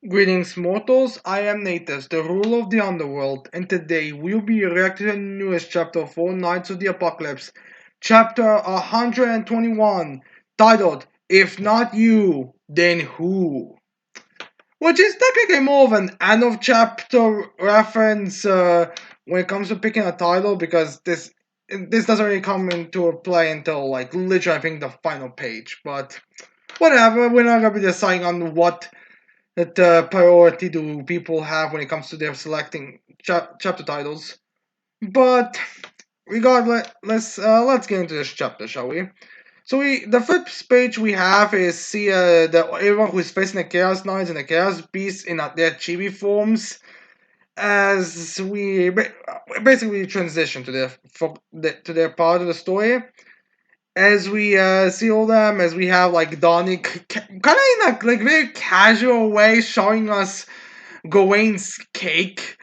Greetings, mortals. I am Nathus, the ruler of the underworld, and today we'll be reacting to the newest chapter of Four Knights of the Apocalypse, chapter 121, titled If Not You, Then Who? Which is technically more of an end of chapter reference when it comes to picking a title because this doesn't really come into play until like literally I think the final page. But whatever, we're not gonna be deciding on what priority do people have when it comes to their selecting chapter titles. But regardless, let's get into this chapter, shall we? So the first page we have is see everyone who's facing the Chaos Knights and the Chaos Beasts in their chibi forms as we basically transition to their part of the story. As we see all them, as we have like Donnie kind of in a like very casual way showing us Gawain's cake.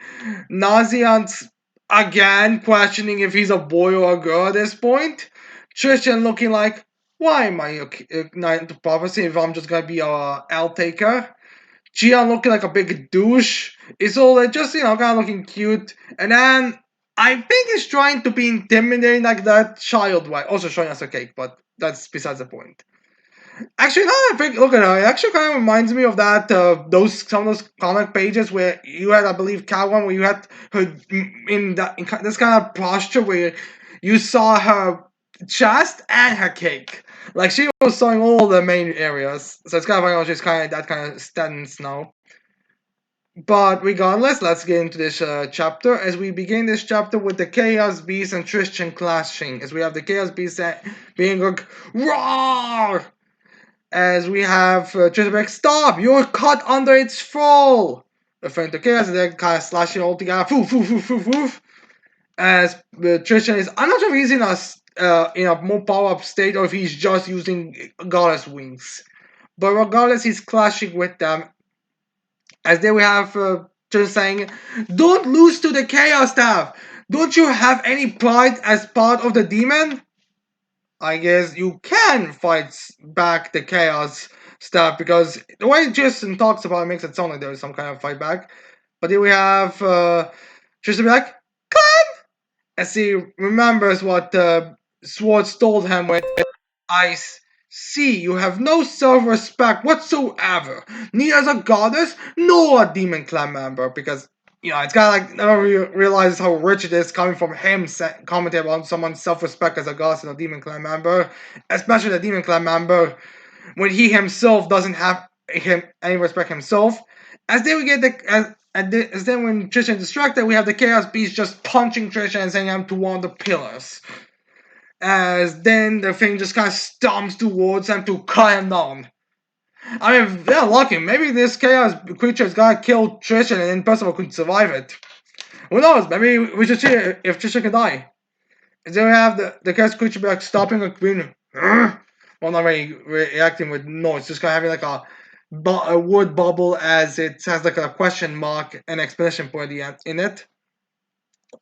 Nazian's again questioning if he's a boy or a girl at this point. Tristan looking like, why am I igniting to prophecy if I'm just gonna be a L taker? Gian looking like a big douche. Isolde just, kind of looking cute. And then I think he's trying to be intimidating like that child way. Also showing us a cake, but that's besides the point. Actually, now that I think, look at it, it actually kind of reminds me of that, some of those comic pages where you had, I believe, Catwoman, where you had her in this kind of posture where you saw her chest and her cake. Like she was showing all the main areas, so it's kind of funny how she's kind of that kind of stance now. But regardless, let's get into this chapter as we begin this chapter with the Chaos Beast and Tristan clashing. As we have the Chaos Beast being like, roar! As we have Tristan like, stop! You're caught under its thrall! Referring to Chaos, and they're kind of slashing all together. Foof, foof, foof, foof, foof. As Tristan is, I'm not sure if he's in a more power up state or if he's just using goddess wings. But regardless, he's clashing with them as there we have just saying, don't lose to the Chaos Staff. Don't you have any pride as part of the demon? I guess you can fight back the Chaos Staff because the way Jason talks about it makes it sound like there is some kind of fight back. But here we have Tristan be like, Clan! As he remembers what Swords told him with ice. See, you have no self-respect whatsoever, neither as a goddess nor a demon clan member, because it's kind of like never realizes how rich it is coming from him commenting about someone's self-respect as a goddess and a demon clan member, especially the demon clan member when he himself doesn't have any respect himself. As then we get as then when Trishan is distracted, we have the Chaos Beast just punching Trishan and sending him to one of the pillars as then the thing just kind of stomps towards him to cut him down. I mean, they're lucky. Maybe this chaos creature's gonna kill Trisha and then Percival could survive it. Who knows? Maybe we should see if Trisha can die. Then we have the chaos creature be like stopping a queen. Well, not really reacting with noise, just kind of having like a wood bubble as it has like a question mark and explanation point in it.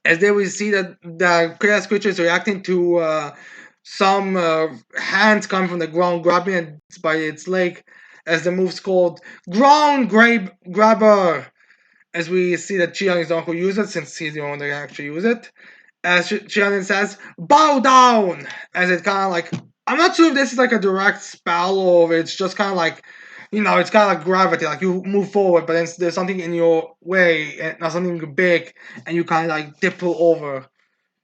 As then we see that the chaos creature is reacting to some hands coming from the ground, grabbing it by its leg, as the move's called Ground Grabber. As we see that Chiang is the one who uses it, since he's the one that can actually use it. As Chiang says, Bow down! As it kind of like, I'm not sure if this is like a direct spell or if it's just kind of like, it's kind of like gravity, like you move forward, but then there's something in your way, and something big, and you kind of like tipple over.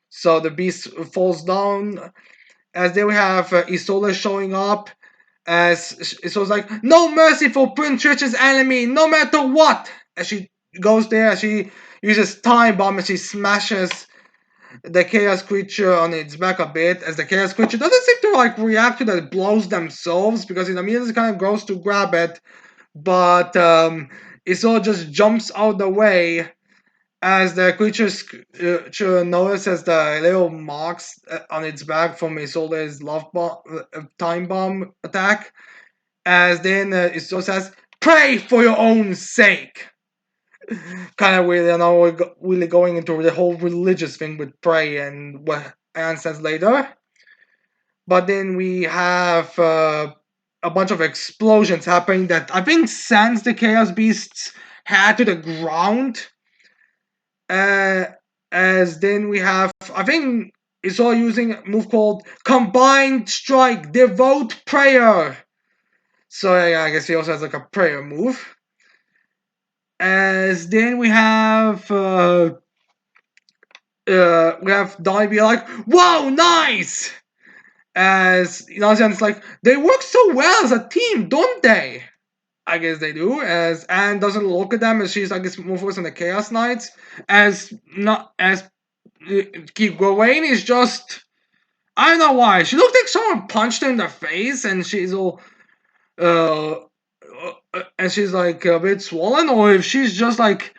So the beast falls down. As then we have Isola showing up. As Isola's like, no mercy for Prince Richard's enemy, no matter what. As she goes there, she uses time bomb and she smashes the chaos creature on its back a bit. As the chaos creature doesn't seem to like react to that, it blows themselves because it immediately kind of goes to grab it, but Isola just jumps out the way as the creature notices the little marks on its back from Isola's time bomb attack, as then Isola says, "Pray for your own sake." Kind of weird, and now we're really going into the whole religious thing with pray and what Anne says later. But then we have a bunch of explosions happening that I think sends the Chaos Beast's head to the ground. Uh, as then we have, I think it's all using a move called Combined Strike, Devote Prayer. So yeah, I guess he also has like a prayer move. As then we have Donnie be like, "Wow, nice!" As you know, it's like they work so well as a team, don't they? I guess they do. As Anne doesn't look at them, as she's I guess more focused on the Chaos Knights. As not as Gawain is just I don't know why she looks like someone punched her in the face, and she's all uh, and she's like a bit swollen, or if she's just like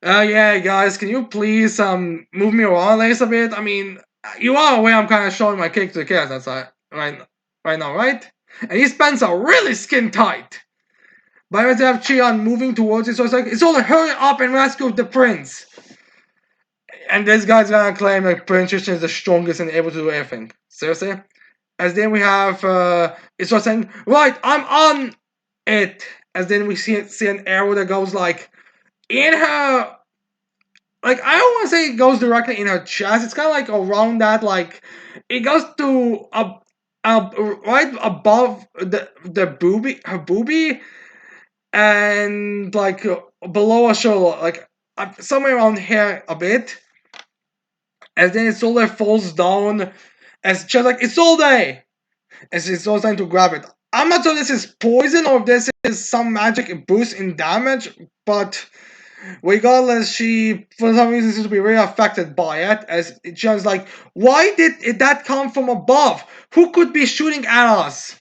yeah, guys, can you please move me around a little bit? I mean, you are aware I'm kind of showing my cake to the kids outside right now, right? And these pants are really skin tight. But I have Chion moving towards it, so it's like it's all hurry up and rescue the prince. And this guy's gonna claim that Prince Christian is the strongest and able to do everything. Seriously? As then we have it's just saying, right, I'm on it. As then we see an arrow that goes like in her like I don't want to say it goes directly in her chest. It's kind of like around that, like it goes to right above the boobie, her boobie, and like below her shoulder, like somewhere around here a bit. And then it slowly falls down, as she's like, "It's all day," and she's also trying to grab it. I'm not sure this is poison or if this is some magic boost in damage, but regardless, she for some reason seems to be very affected by it. As John's like, why did that come from above? Who could be shooting at us?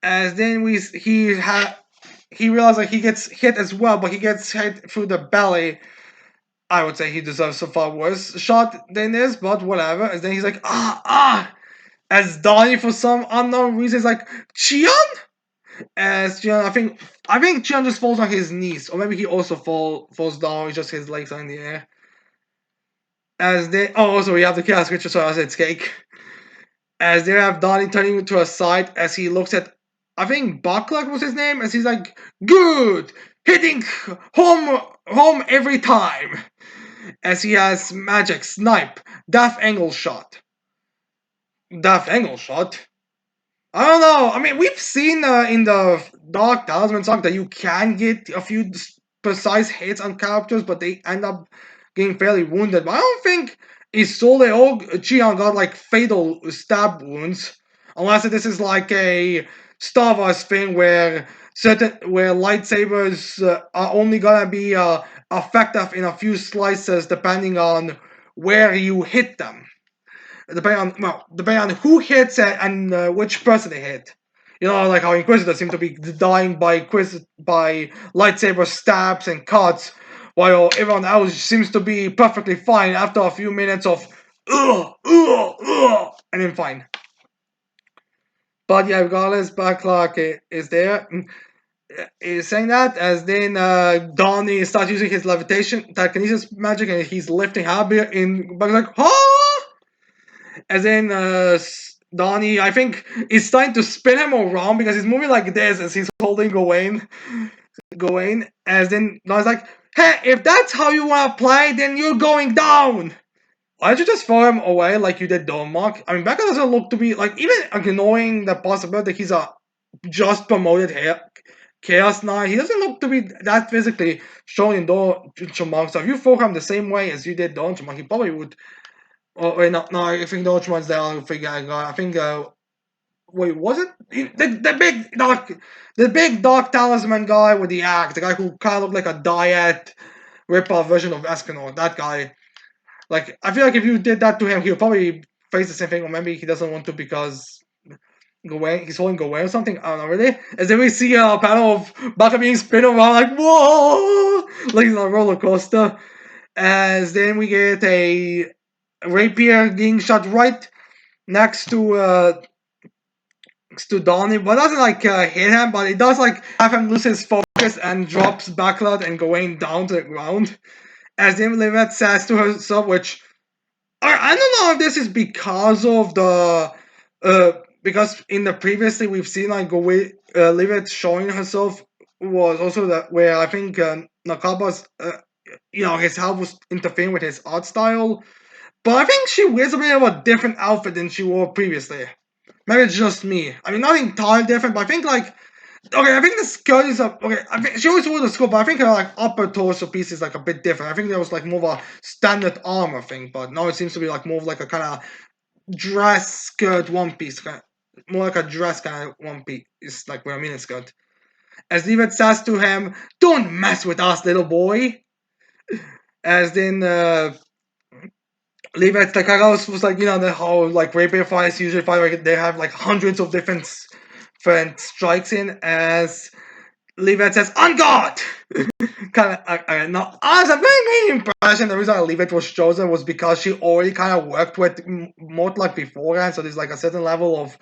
As then he realizes like he gets hit as well, but he gets hit through the belly. I would say he deserves a far worse shot than this, but whatever. As then he's like, as Donnie for some unknown reason is like, Chion? As Chion, I think Chion just falls on his knees, or maybe he also falls down with just his legs are in the air. As they also we have the chaos creature, so as it's cake. As they have Donnie turning to a side as he looks at I think Buckluck was his name, as he's like, good! Hitting home every time! As he has magic, snipe, death angle shot. Death angle shot? I don't know. I mean, we've seen in the Dark Talisman song that you can get a few precise hits on characters, but they end up getting fairly wounded. But I don't think Isolde or Chion got like fatal stab wounds, unless this is like a Star Wars thing where lightsabers are only gonna be effective in a few slices depending on where you hit them, depending on who hits it and which person they hit. You know, like how Inquisitors seem to be dying by lightsaber stabs and cuts, while everyone else seems to be perfectly fine after a few minutes of and then fine. But yeah, regardless, Backlack is there. Is saying that as then Donnie starts using his levitation telekinesis magic and he's lifting Habir in, but like, huh? As in Donnie, I think is starting to spin him around because he's moving like this as he's holding Gawain, as then Donnie's like, hey, if that's how you want to play, then you're going down. Why don't you just throw him away like you did Dormark? I mean, Becca doesn't look to be like even ignoring the possibility that he's a just promoted Chaos Knight. He doesn't look to be that physically strong in Dormark. So if you throw him the same way as you did Dormark, he probably would. Oh wait, no, I think the one's the other figure I got. I think wait, was it the big dark talisman guy with the axe, the guy who kind of looked like a diet rip-off version of Escanor, that guy. Like, I feel like if you did that to him, he'll probably face the same thing, or maybe he doesn't want to because he's holding Gawain or something. I don't know, really. As then we see a panel of Baka being spin around like, whoa! Like he's on a roller coaster. As then we get a rapier getting shot right next to Donnie, but doesn't like hit him, but it does like have him lose his focus and drops Backlot and Gawain down to the ground. As then Livette says to herself, which I don't know if this is because of the because in the previously we've seen like a way Livet showing herself was also that where I think Nakaba's his health was interfering with his art style, but I think she wears a bit of a different outfit than she wore previously. Maybe it's just me. I mean, not entirely different, but I think like okay, I think the skirt is okay. I think she always wore the skirt, but I think her like upper torso piece is like a bit different. I think there was like more of a standard armor thing, but now it seems to be like more of like a kind of dress skirt one piece, more like a dress kind of one piece. It's like with a mini skirt. As Levet says to him, "Don't mess with us, little boy." As then Levet like I was like the whole like rapier fights usually fight like they have like hundreds of different strikes in as Levet says, "On guard!" kind of, no, as a very main impression, the reason I Levet was chosen was because she already kind of worked with Mortlach beforehand, so there's like a certain level of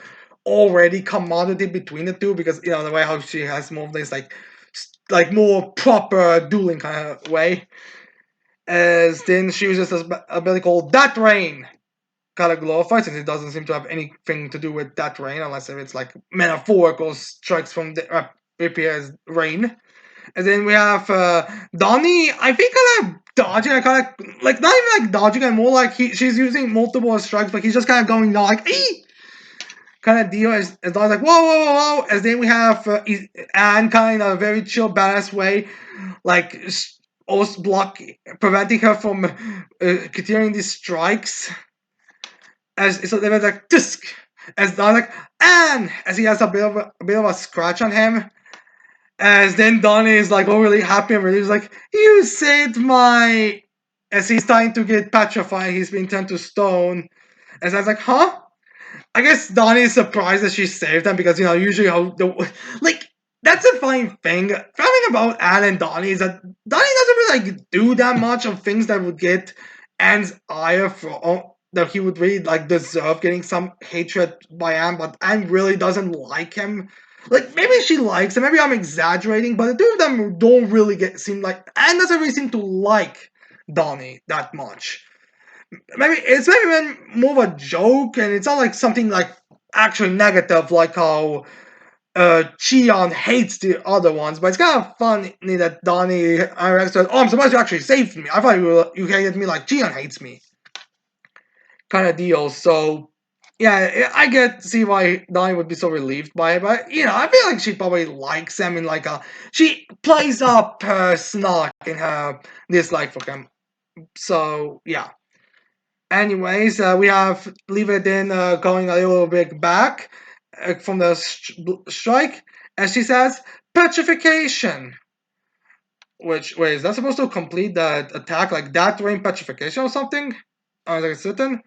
already commodity between the two because the way how she has more of this like more proper dueling kind of way. As then she uses this ability called That Rain, kind of glorified since it doesn't seem to have anything to do with that rain unless if it's like metaphorical strikes from the Rapier's rain. And then we have Donnie. I think kind of dodging. I kind of like not even like dodging, and more like she's using multiple strikes, but he's just kind of going down like ee kind of deal. As Donnie's like whoa whoa whoa whoa. As then we have Anne kind of in a very chill badass way, like almost preventing her from continuing these strikes. As so they were like disc. As Donnie's like Anne, as he has a bit of a scratch on him. As then Donnie is like all really happy and he's like, "You saved my." As he's starting to get petrified, he's been turned to stone. As I was like, "Huh?" I guess Donnie is surprised that she saved him because usually how the like that's a fine thing. The thing about Anne and Donnie is that Donnie doesn't really like do that much of things that would get Anne's ire for that he would really like deserve getting some hatred by Anne, but Anne really doesn't like him. Like maybe she likes him, maybe I'm exaggerating, but the two of them don't really seem like Anne doesn't really seem to like Donnie that much. Maybe it's maybe more of a joke, and it's not like something like actually negative, like how Cheon hates the other ones. But it's kind of funny that Donnie said, "Oh, I'm surprised you actually saved me. I thought you hated me like Cheon hates me." Kind of deal. So yeah, I get to see why Donnie would be so relieved by it, but I feel like she probably likes him in like she plays up her snark in her dislike for him. So yeah. Anyways, we have Leave It In going a little bit back from the strike, and she says petrification. Which wait, is that supposed to complete that attack like that rain petrification or something? I was like certain.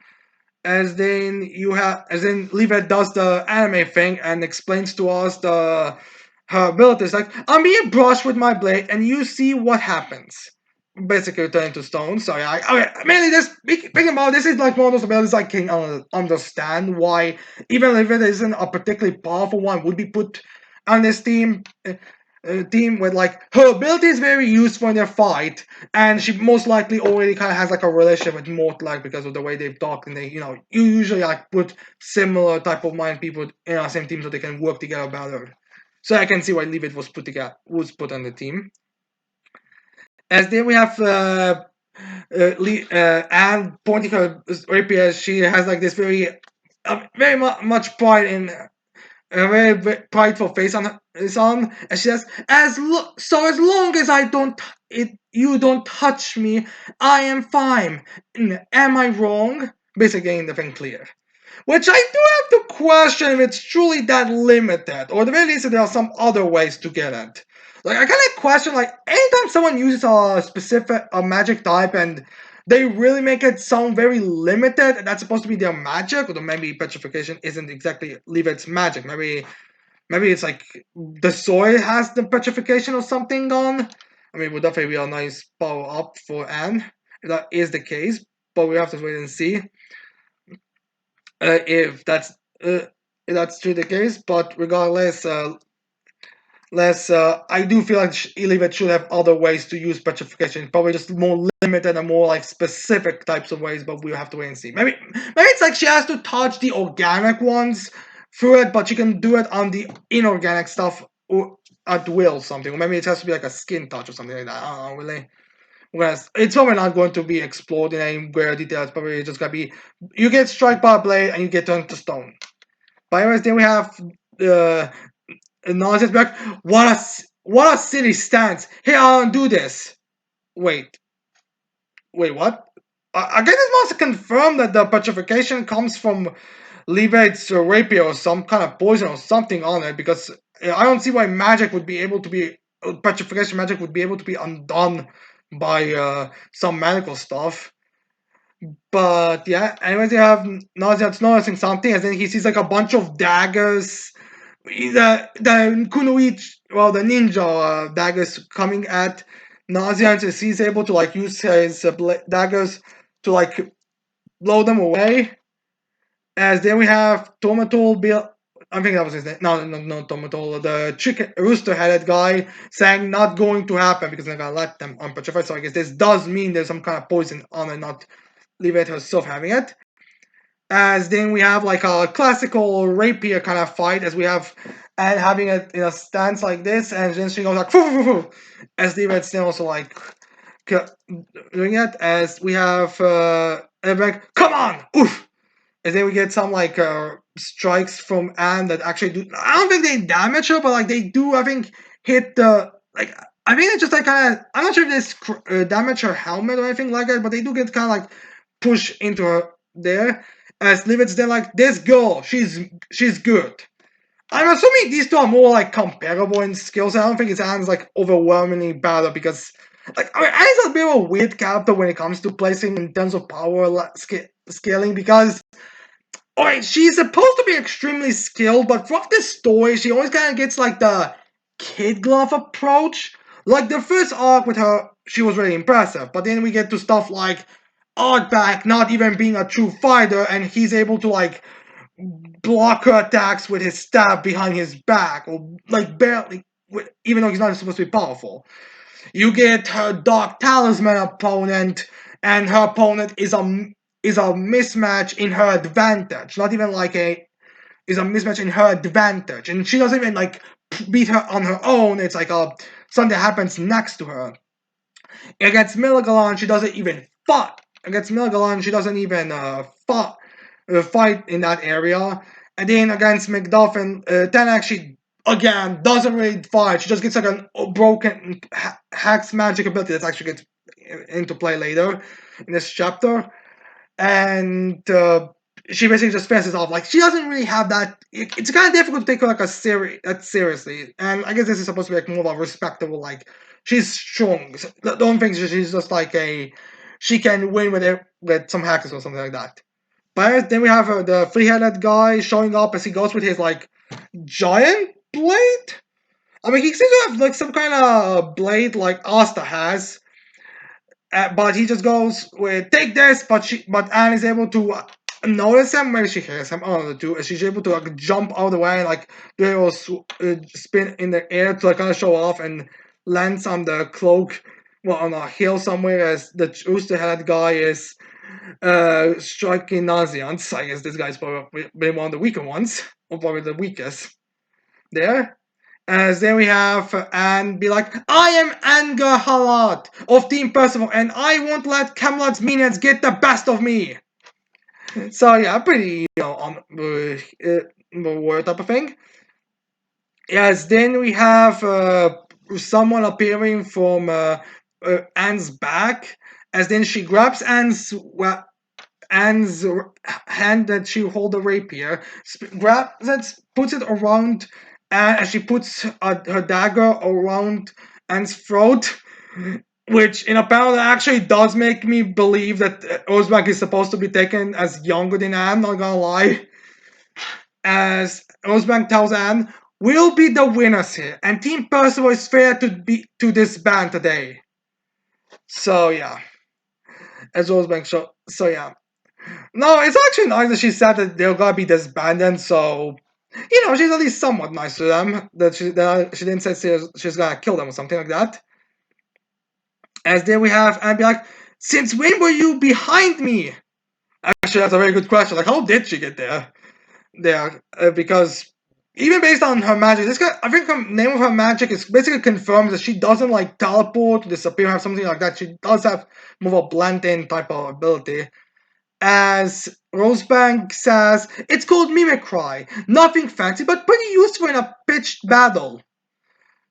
As then Levet does the anime thing and explains to us her abilities. Like I'm being brushed with my blade, and you see what happens. Basically, turn into stone. So yeah, okay. Mainly, this thinking about this is like one of those abilities I can understand why even if it isn't a particularly powerful one, would be put on this team. Team with like her ability is very useful in their fight, and she most likely already kind of has like a relationship with Mortlach because of the way they've talked, and they you usually like put similar type of mind people in our same team so they can work together better. So I can see why Leavitt was put on the team. As then we have Anne pointing her rapier. She has like this very much pride in a very prideful face on his arm, and she says, as long as I don't you don't touch me, I am fine. Am I wrong?" Basically getting the thing clear. Which I do have to question if it's truly that limited, or at the very least, if there are some other ways to get it. Like, I kind of question, like, anytime someone uses a magic type and they really make it sound very limited, and that's supposed to be their magic, or maybe petrification isn't exactly leave its magic. Maybe it's like the soil has the petrification or something on. I mean, it would definitely be a nice power up for Anne if that is the case, but we have to wait and see if that's true the case. But regardless, I do feel like Elivate should have other ways to use petrification. Probably just more limited and more like specific types of ways. But we'll have to wait and see. Maybe it's like she has to touch the organic ones through it, but she can do it on the inorganic stuff or at will, something. Or maybe it has to be like a skin touch or something like that. I don't know, really. Whereas it's probably not going to be explored in any greater detail. It's probably just gonna be you get struck by a blade and you get turned to stone. But anyways, then we have the nonsense back. What a silly stance. Hey, I don't do this. Wait, what? I guess it must confirm that the petrification comes from Levate's rapier or some kind of poison or something on it, because I don't see why magic would be able to be petrification magic would be able to be undone by some medical stuff. But yeah, anyways, you have Nazian's noticing something, and then he sees like a bunch of daggers. The Kunoichi, well, the ninja daggers coming at Nazian, so he's able to like use his daggers to like blow them away. As then we have Tomatol Bill. I think that was his name. No, Tomatol. The chicken rooster-headed guy saying not going to happen because they're gonna let them unpetrify. So I guess this does mean there's some kind of poison on it, not leave it herself having it. As then we have like a classical rapier kind of fight, as we have and having it in a stance like this, and then she goes like foo, foo, foo, as Levi's then also like doing it. As we have like come on, oof. And then we get some like strikes from Anne that actually do. I don't think they damage her, but like they do. I think hit the like. I think it's just like kind of. I'm not sure if they damage her helmet or anything like that, but they do get kind of like push into her there. As Livets then like this girl, she's good. I'm assuming these two are more like comparable in skills. I don't think it's Anne's like overwhelmingly better because like I mean, Anne's a bit of a weird character when it comes to placing in terms of power scaling because alright, she's supposed to be extremely skilled, but throughout this story, she always kind of gets like the kid glove approach. Like the first arc with her, she was really impressive, but then we get to stuff like Artback not even being a true fighter, and he's able to like block her attacks with his stab behind his back, or like barely, even though he's not supposed to be powerful. You get her Dark Talisman opponent, and her opponent is a mismatch in her advantage. Not even like is a mismatch in her advantage, and she doesn't even like beat her on her own. It's like something happens next to her. Against Milligalon, she doesn't even fight. Against Milligalon, she doesn't even fight in that area. And then against McDuffin, Ten actually again doesn't really fight. She just gets like a broken hacks magic ability that actually gets into play later in this chapter, and she basically just faces off. Like she doesn't really have that. It's kind of difficult to take her like that seriously, and I guess this is supposed to be like more of a respectable. Like she's strong. So, don't think she's just like she can win with some hackers or something like that. But then we have the three-headed guy showing up as he goes with his like giant blade. I mean, he seems to have like some kind of blade like Asta has, but he just goes with take this. But Anne is able to notice him. Maybe she hears him. I don't know the two. She's able to like jump out of the way and like do a little spin in the air to like kind of show off and lands on the cloak. Well, on a hill somewhere, as the rooster-headed guy is striking Nazians. I guess this guy's probably been one of the weaker ones, or probably the weakest there. As then we have Anne be like, I am Anger Halat of Team Percival, and I won't let Camelot's minions get the best of me. So yeah, pretty on word type of thing. Yes, then we have someone appearing from Anne's back, as then she grabs Anne's hand that she hold the rapier, grabs it, puts it around, and she puts her dagger around Anne's throat, which in a panel actually does make me believe that Ozbank is supposed to be taken as younger than Anne, not gonna lie. As Ozbank tells Anne, we'll be the winners here, and Team Percival is fair to disband today. So yeah. As Ozbank so yeah. No, it's actually nice that she said that they're gonna be disbanded, so she's at least somewhat nice to them. That she didn't say she's gonna kill them or something like that. As then we have Anne be like, since when were you behind me? Actually, that's a very good question. Like, how did she get there? there because even based on her magic, I think the name of her magic is basically confirms that she doesn't like teleport, disappear, have something like that. She does have more of a blend in type of ability. As Rosebank says, it's called Mimicry. Nothing fancy, but pretty useful in a pitched battle.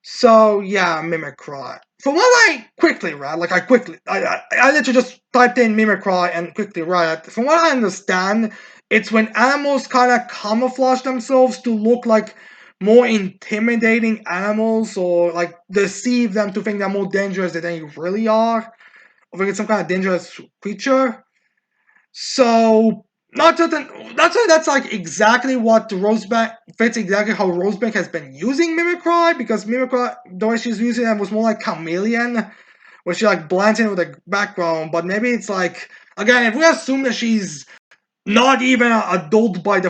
So yeah, Mimicry. From what I quickly read, I literally just typed in Mimicry and quickly read. From what I understand, it's when animals kind of camouflage themselves to look like more intimidating animals, or like deceive them to think they're more dangerous than they really are, or think it's some kind of dangerous creature. So not that that's like exactly what Rosebank fits exactly how Rosebank has been using Mimicry, because Mimicry, the way she's using it was more like chameleon, where she like blends in with the background. But maybe it's like, again, if we assume that she's not even an adult by the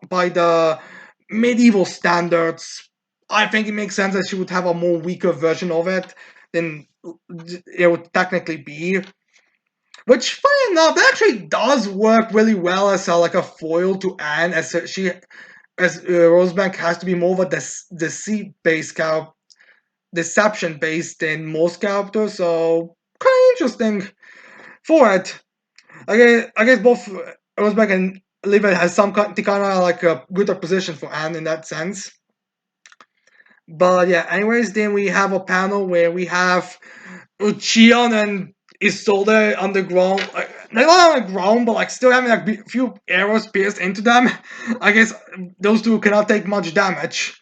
by the medieval standards, I think it makes sense that she would have a more weaker version of it than it would technically be. Which, funny enough, that actually does work really well as like a foil to Anne, as Rosebank has to be more of a deceit based character, deception based than most characters. So kind of interesting for it. I guess both Rosebank and Livet has some kind of like a good position for Anne in that sense. But yeah, anyways, then we have a panel where we have Chion and Isolde on the ground. Like, they're not on the ground, but like still having like a few arrows pierced into them. I guess those two cannot take much damage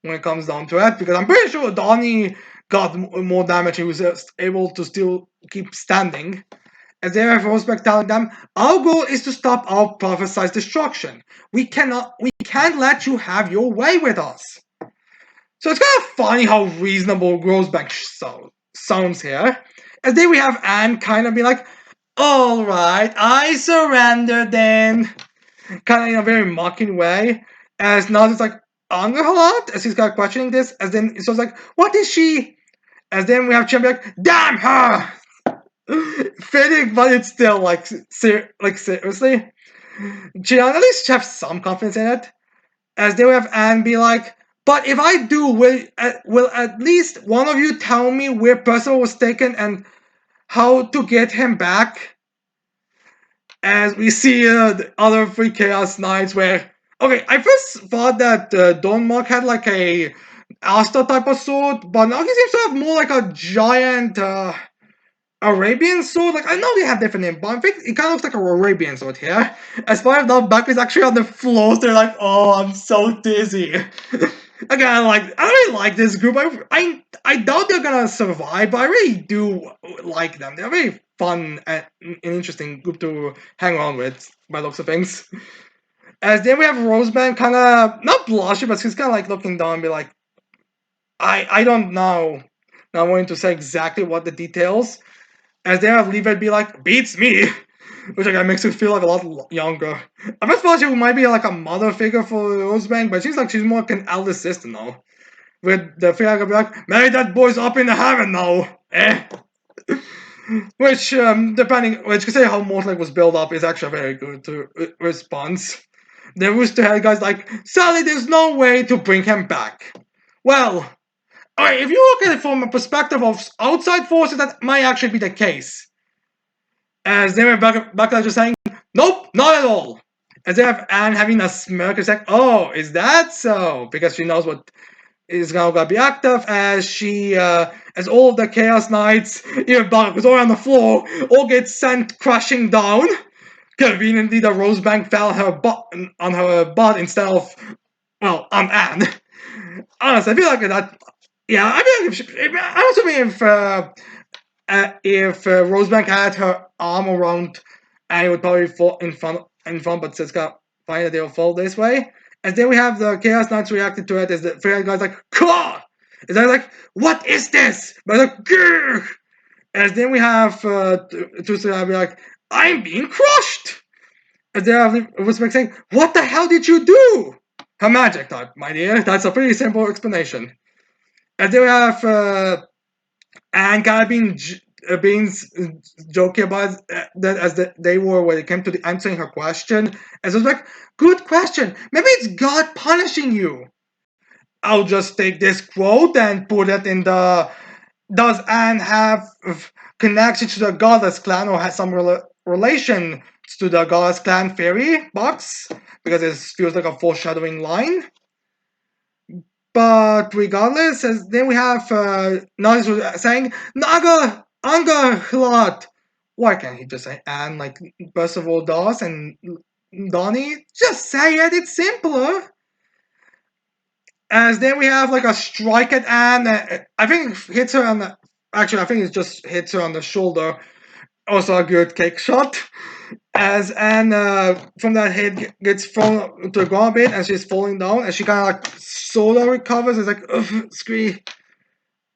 when it comes down to it, because I'm pretty sure Donnie got more damage. He was able to still keep standing. As they have Rosberg telling them, our goal is to stop our prophesized destruction. We can't let you have your way with us. So it's kind of funny how reasonable Rosbank sounds here. As then we have Anne kind of be like, alright, I surrender then. Kind of in a very mocking way. As now it's like, Angerhard, as he's kind of questioning this. As then so it's like, what is she? As then we have Chen be like, damn her! Fitting, but it's still like, seriously. Jian at least have some confidence in it. As they will have Anne be like, but if I do, will at least one of you tell me where Percival was taken and how to get him back? As we see the other three Chaos Knights, where okay, I first thought that Mark had like a Asta type of sword, but now he seems to have more like a giant Arabian sword. Like I know they have different names, but I think it kind of looks like a Arabian sword here. As far as the back is actually on the floor, so they're like, oh, I'm so dizzy. Again, like I really like this group. I doubt they're gonna survive, but I really do like them. They're very fun and an interesting group to hang around with, by looks of things. As then we have Rosebank kind of not blushing, but she's kind of like looking down and be like, I don't know. Not wanting to say exactly what the details. As they have Levi be like, beats me. Which again makes her feel like a lot younger. I first thought she might be like a mother figure for Rosebank, but she's more like an elder sister now. With the figure be like, maybe that boy's up in the heaven now. Eh? Which, which can say how Mortlake was built up is actually a very good response. The Rooster Head guy's like, sadly, there's no way to bring him back. Well, alright, if you look at it from a perspective of outside forces, that might actually be the case. As they were Backlash just saying, nope, not at all. As they have Anne having a smirk, it's like, oh, is that so? Because she knows what is now gonna be active, as as all of the Chaos Knights, even Backlash was all on the floor, all get sent crashing down. Conveniently, the Rosebank fell on her butt instead of, well, on Anne. Honestly, I feel like that. Yeah, I feel like I'm assuming if Rosebank had her arm around, and it would probably fall in front, but Siska find that they'll fall this way. And then we have the Chaos Knights reacted to it as the Fairy guy's like, Caw! And they're like, what is this? But like, grr! And then we have Tusa be like, I'm being crushed! And then I have Rosebank saying, what the hell did you do? Her magic type, my dear. That's a pretty simple explanation. And then we have Anne kind of being Beans joking about that as they were when it came to the answering her question. And so it's like, good question. Maybe it's God punishing you. I'll just take this quote and put it in the. Does Anne have connection to the Godless clan or has some relation to the Godless clan fairy box? Because it feels like a foreshadowing line. But regardless, as then we have Nagis saying Naga Anga Hlat. Why can't he just say Anne like Percival does and Donnie? Just say it. It's simpler. As then we have like a strike at Anne. I think it hits her on the. Actually, I think it just hits her on the shoulder. Also a good kick shot. As Anne from that hit gets thrown to the ground a bit, and she's falling down, and she kind of like sort of recovers. It's like, ugh, scream.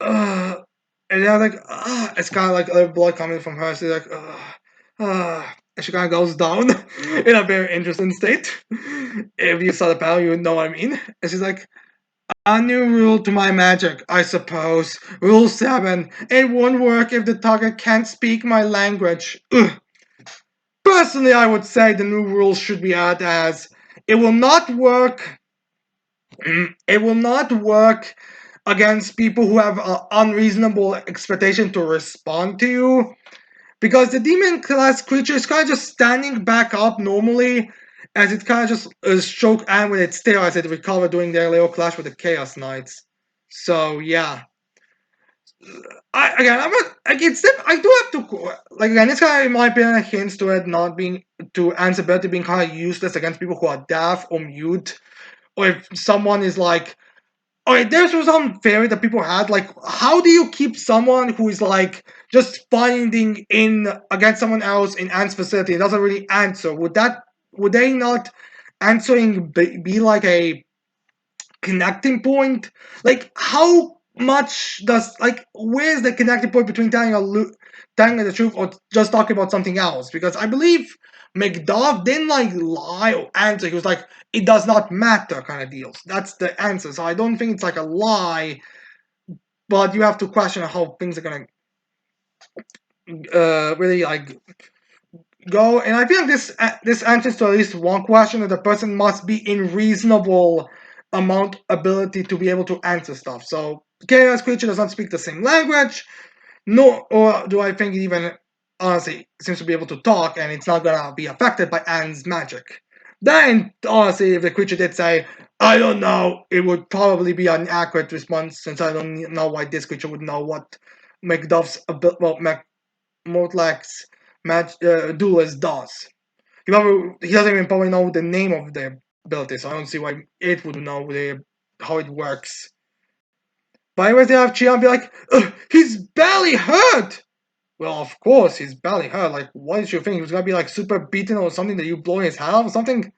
And then like, it's kind of like other blood coming from her. She's like, and she kind of goes down in a very interesting state. If you saw the panel, you would know what I mean. And she's like, a new rule to my magic, I suppose. Rule 7. It won't work if the target can't speak my language. Ugh. Personally, I would say the new rule should be added as it will not work. It will not work against people who have an unreasonable expectation to respond to you. Because the demon class creature is kind of just standing back up normally, as it kind of just stroke Anne with its tail as it recovered during their little clash with the Chaos Knights. So yeah, I'm not like it's. I do have to like again. This kind of in my opinion hints to it not being to Anne's ability being kind of useless against people who are deaf or mute, or if someone is like okay, there's some theory that people had. Like, how do you keep someone who is like just finding in against someone else in Ant's facility and doesn't really answer? Would they not answering be like a connecting point? Like, how much does like where's the connecting point between telling the truth or just talking about something else? Because I believe Macduff didn't like lie or answer. He was like, it does not matter kind of deals. That's the answer. So I don't think it's like a lie, but you have to question how things are gonna really like go. And I feel like this answers to at least one question that the person must be in reasonable amount ability to be able to answer stuff. So chaos creature does not speak the same language, nor or do I think it even honestly seems to be able to talk, and it's not gonna be affected by Anne's magic. Then honestly, if the creature did say, "I don't know," it would probably be an accurate response since I don't know why this creature would know what Macduff's Mortlack's duelist does. He doesn't even probably know the name of the ability, so I don't see why it would know how it works. But anyways, they have Chian be like, he's barely hurt! Well, of course, he's barely hurt. Like, what did you think? He was gonna be like super beaten or something that you blow his head off or something?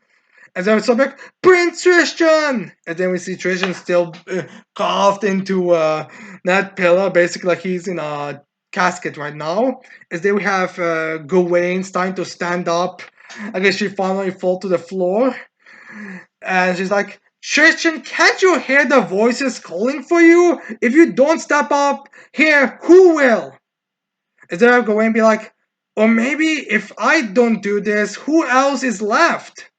And then it's like, Prince Tristan! And then we see Tristan still carved into that pillar, basically like he's in a casket right now. As then we have Gawain starting to stand up. I guess she finally fall to the floor. And she's like, Tristan, can't you hear the voices calling for you? If you don't step up here, who will? Is there Gawain be like, or maybe if I don't do this, who else is left?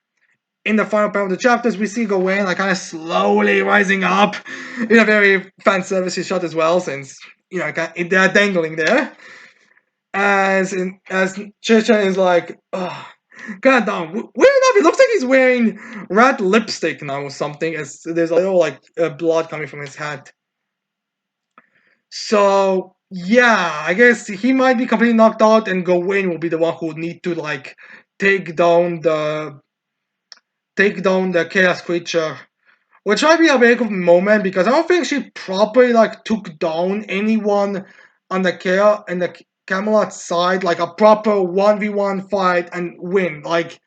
In the final part of the chapters, we see Gawain like kind of slowly rising up in a very fan servicey shot as well, since they're dangling there. As Chicha is like, oh, god damn, weird enough, it looks like he's wearing red lipstick now or something. As there's a little like blood coming from his head. So yeah, I guess he might be completely knocked out, and Gawain will be the one who would need to like take down the chaos creature, which might be a big moment because I don't think she properly like took down anyone on the chaos and the Camelot side like a proper 1v1 fight and win. Like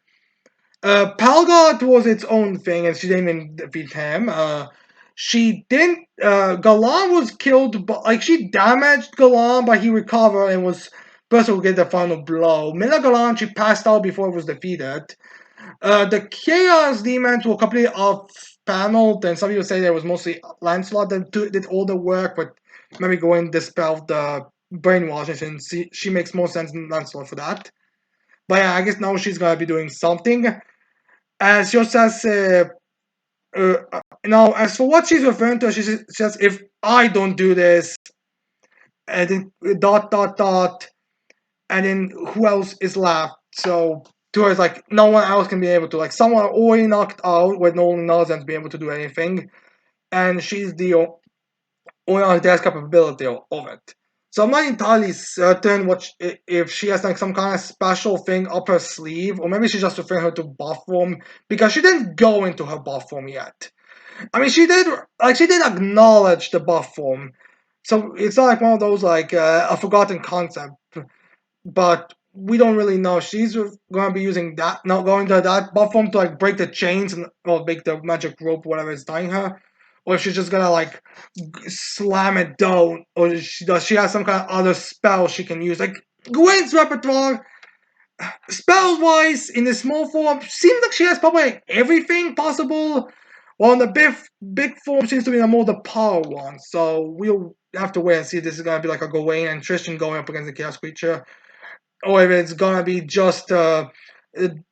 Palgot was its own thing and she didn't even defeat him. She didn't. Galan was killed, but like she damaged Galan, but he recovered and was person who get the final blow. Mila Galan she passed out before it was defeated. The Chaos Demons were completely off panel. Then some people say there was mostly Lancelot that did all the work, but maybe Gawain dispelled the brainwashing, since she makes more sense than Lancelot for that. But yeah, I guess now she's gonna be doing something. As she also says, uh, now as for what she's referring to, she says, if I don't do this, and then dot dot dot, and then who else is left? So to her, it's like no one else can be able to. Like someone already knocked out with Nolan Nelson be able to do anything, and she's the only one that has capability of it. So I'm not entirely certain if she has like some kind of special thing up her sleeve, or maybe she's just referring her to buff form because she didn't go into her buff form yet. I mean, she did acknowledge the buff form, so it's not like one of those like a forgotten concept. But we don't really know. She's going to be using that, not going to that buff form to like break the chains and or break the magic rope, whatever is tying her, or if she's just gonna like slam it down, or does she have some kind of other spell she can use? Like Gwen's repertoire, spells wise, in the small form, seems like she has probably like, everything possible. While in the big form seems to be the more the power one. So we'll have to wait and see if this is gonna be like a Gawain and Tristan going up against the Chaos Creature, or if it's gonna be just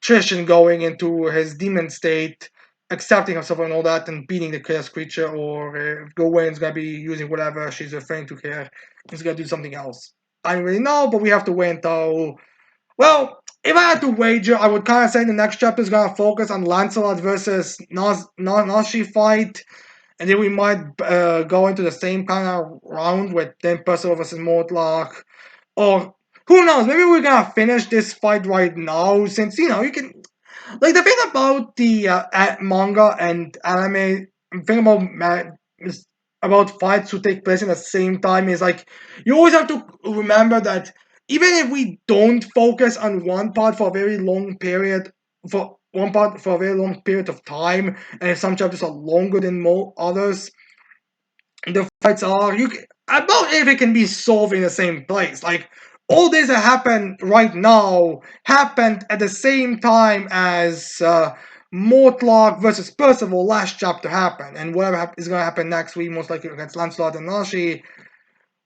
Tristan going into his demon state, accepting himself and all that, and beating the chaos creature, or if Gawain's gonna be using whatever she's referring to here, he's gonna do something else. I don't really know, but we have to wait until. Well, if I had to wager, I would kind of say the next chapter is gonna focus on Lancelot versus Nashi fight, and then we might go into the same kind of round with then Percival versus Mortlock, or who knows? Maybe we're gonna finish this fight right now, since you can. Like the thing about the manga and anime, thing is about fights to take place in the same time is like you always have to remember that even if we don't focus on one part for a very long period, for one part for a very long period of time, and if some chapters are longer than more others, the fights are about if it can be solved in the same place. Like all this that happened right now happened at the same time as Mortlock versus Percival last chapter happened, and whatever is going to happen next week, most likely against Lancelot and Nashi,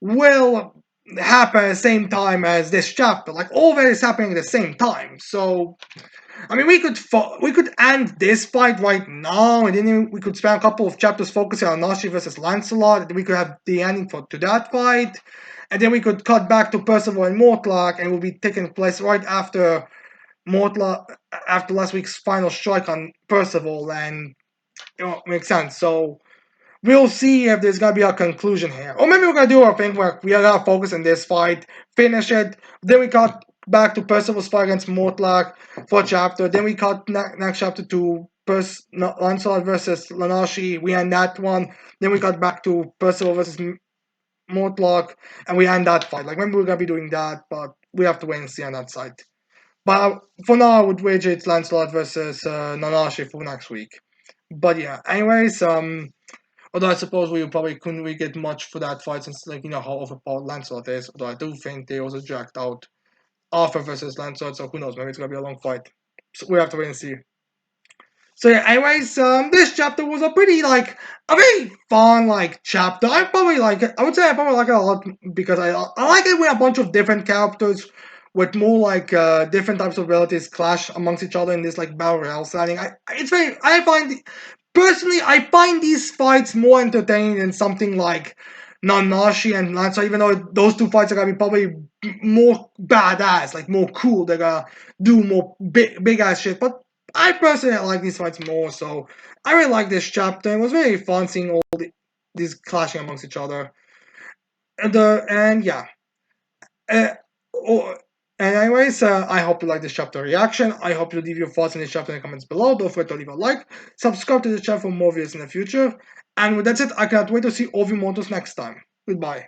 will happen at the same time as this chapter. Like all that is happening at the same time. So I mean, we could end this fight right now, and then we could spend a couple of chapters focusing on Nashi versus Lancelot, and we could have the ending to that fight, and then we could cut back to Percival and Mortlock, and it will be taking place right after Mortlock, after last week's final strike on Percival, and makes sense. So we'll see if there's gonna be a conclusion here, or maybe we're gonna do a thing where we are gonna focus on this fight, finish it, then we cut back to Percival's fight against Mortlock for a chapter, then we cut next chapter to Lancelot versus Lanashi, we end that one, then we cut back to Percival versus Mortlock, and we end that fight. Like maybe we're gonna be doing that, but we have to wait and see on that side. But for now, I would wager it's Lancelot versus Nanashi for next week. But yeah, anyways, although I suppose we probably couldn't really get much for that fight since, like, how overpowered Lancelot is. Although I do think they also dragged out Arthur versus Lancelot, so who knows? Maybe it's gonna be a long fight. So we have to wait and see. So yeah, anyways, this chapter was a pretty like a very fun like chapter. I probably like it. I would say I probably like it a lot because I like it with a bunch of different characters with more like different types of abilities clash amongst each other in this like battle royale setting. I find personally I find these fights more entertaining than something like Nanashi and Lancer, even though those two fights are gonna be probably more badass, like more cool. They're gonna do more big ass shit, but I personally like these fights more, so I really like this chapter. It was very fun seeing these clashing amongst each other. And yeah. Uh, oh, and anyways, I hope you like this chapter reaction. I hope you leave your thoughts in this chapter in the comments below. Don't forget to leave a like, subscribe to the channel for more videos in the future. And with that said, I cannot wait to see all of you Motos next time. Goodbye.